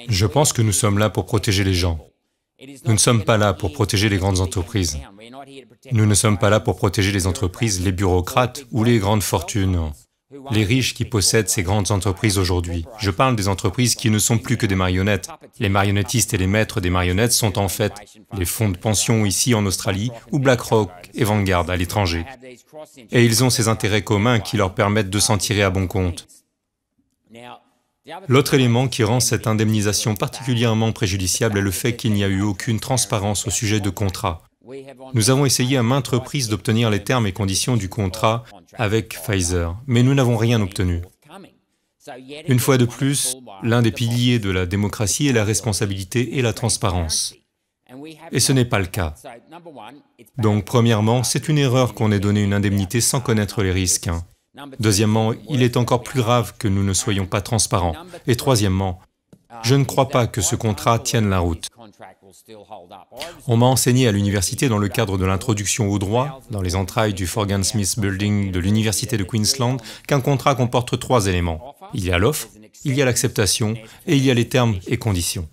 Je pense que nous sommes là pour protéger les gens. Nous ne sommes pas là pour protéger les grandes entreprises. Nous ne sommes pas là pour protéger les entreprises, les bureaucrates ou les grandes fortunes, les riches qui possèdent ces grandes entreprises aujourd'hui. Je parle des entreprises qui ne sont plus que des marionnettes. Les marionnettistes et les maîtres des marionnettes sont en fait les fonds de pension ici en Australie ou BlackRock et Vanguard à l'étranger. Et ils ont ces intérêts communs qui leur permettent de s'en tirer à bon compte. L'autre élément qui rend cette indemnisation particulièrement préjudiciable est le fait qu'il n'y a eu aucune transparence au sujet de contrats. Nous avons essayé à maintes reprises d'obtenir les termes et conditions du contrat avec Pfizer, mais nous n'avons rien obtenu. Une fois de plus, l'un des piliers de la démocratie est la responsabilité et la transparence. Et ce n'est pas le cas. Donc, premièrement, c'est une erreur qu'on ait donné une indemnité sans connaître les risques. Deuxièmement, il est encore plus grave que nous ne soyons pas transparents. Et troisièmement, je ne crois pas que ce contrat tienne la route. On m'a enseigné à l'université dans le cadre de l'introduction au droit, dans les entrailles du Forgan Smith Building de l'université de Queensland, qu'un contrat comporte 3 éléments. Il y a l'offre, il y a l'acceptation et il y a les termes et conditions.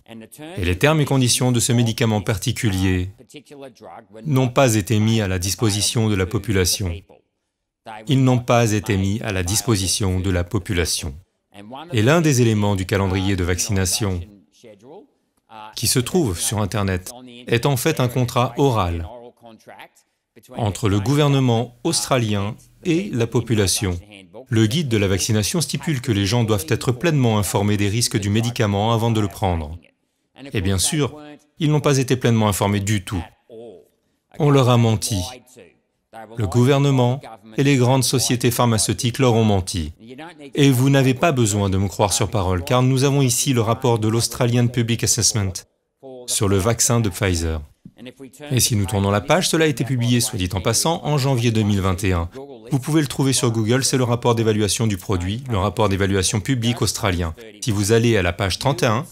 Et les termes et conditions de ce médicament particulier n'ont pas été mis à la disposition de la population. Ils n'ont pas été mis à la disposition de la population. Et l'un des éléments du calendrier de vaccination qui se trouve sur Internet est en fait un contrat oral entre le gouvernement australien et la population. Le guide de la vaccination stipule que les gens doivent être pleinement informés des risques du médicament avant de le prendre. Et bien sûr, ils n'ont pas été pleinement informés du tout. On leur a menti. Le gouvernement et les grandes sociétés pharmaceutiques leur ont menti. Et vous n'avez pas besoin de me croire sur parole, car nous avons ici le rapport de l'Australian Public Assessment sur le vaccin de Pfizer. Et si nous tournons la page, cela a été publié, soit dit en passant, en janvier 2021. Vous pouvez le trouver sur Google, c'est le rapport d'évaluation du produit, le rapport d'évaluation public australien. Si vous allez à la page 31,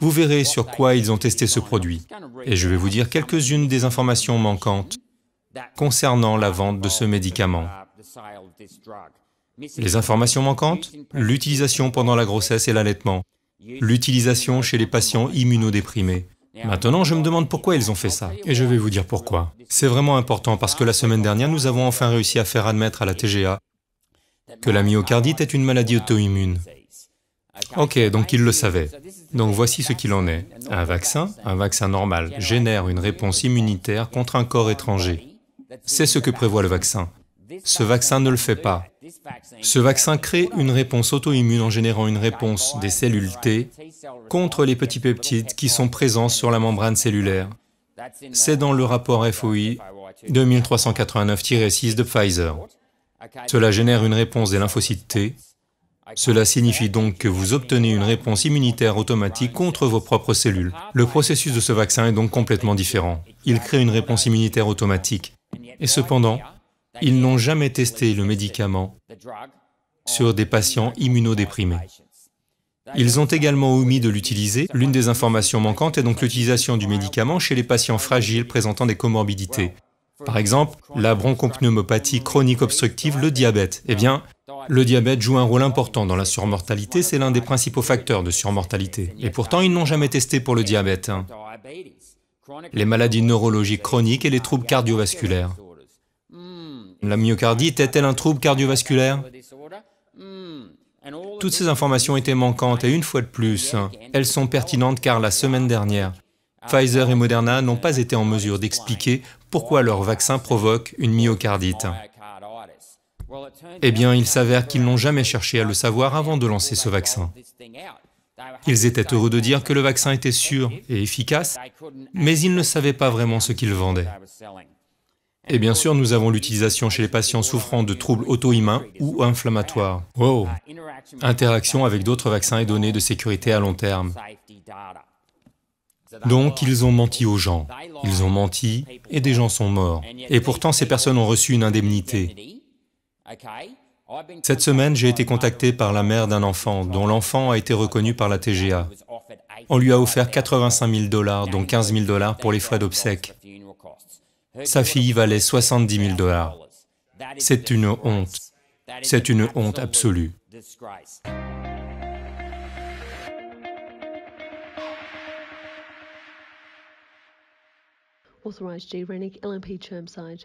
vous verrez sur quoi ils ont testé ce produit. Et je vais vous dire quelques-unes des informations manquantes concernant la vente de ce médicament. Les informations manquantes, l'utilisation pendant la grossesse et l'allaitement, l'utilisation chez les patients immunodéprimés. Maintenant, je me demande pourquoi ils ont fait ça, et je vais vous dire pourquoi. C'est vraiment important parce que la semaine dernière, nous avons enfin réussi à faire admettre à la TGA que la myocardite est une maladie auto-immune. Ok, donc ils le savaient. Donc voici ce qu'il en est. Un vaccin normal, génère une réponse immunitaire contre un corps étranger. C'est ce que prévoit le vaccin. Ce vaccin ne le fait pas. Ce vaccin crée une réponse auto-immune en générant une réponse des cellules T contre les petits peptides qui sont présents sur la membrane cellulaire. C'est dans le rapport FOI 2389-6 de Pfizer. Cela génère une réponse des lymphocytes T. Cela signifie donc que vous obtenez une réponse immunitaire automatique contre vos propres cellules. Le processus de ce vaccin est donc complètement différent. Il crée une réponse immunitaire automatique. Et cependant, ils n'ont jamais testé le médicament sur des patients immunodéprimés. Ils ont également omis de l'utiliser. L'une des informations manquantes est donc l'utilisation du médicament chez les patients fragiles présentant des comorbidités. Par exemple, la bronchopneumopathie chronique obstructive, le diabète. Eh bien, le diabète joue un rôle important dans la surmortalité, c'est l'un des principaux facteurs de surmortalité. Et pourtant, ils n'ont jamais testé pour le diabète. Les maladies neurologiques chroniques et les troubles cardiovasculaires. La myocardite est-elle un trouble cardiovasculaire? Toutes ces informations étaient manquantes et une fois de plus, elles sont pertinentes car la semaine dernière, Pfizer et Moderna n'ont pas été en mesure d'expliquer pourquoi leur vaccin provoque une myocardite. Eh bien, il s'avère qu'ils n'ont jamais cherché à le savoir avant de lancer ce vaccin. Ils étaient heureux de dire que le vaccin était sûr et efficace, mais ils ne savaient pas vraiment ce qu'ils vendaient. Et bien sûr, nous avons l'utilisation chez les patients souffrant de troubles auto-immuns ou inflammatoires. Wow! Interaction avec d'autres vaccins et données de sécurité à long terme. Donc, ils ont menti aux gens. Ils ont menti et des gens sont morts. Et pourtant, ces personnes ont reçu une indemnité. Cette semaine, j'ai été contacté par la mère d'un enfant dont l'enfant a été reconnu par la TGA. On lui a offert 85 000 $, dont 15 000 $ pour les frais d'obsèques. Sa fille valait 70 000 $. C'est une honte. C'est une honte absolue. Authorised G. Rennick, LNP Chermside.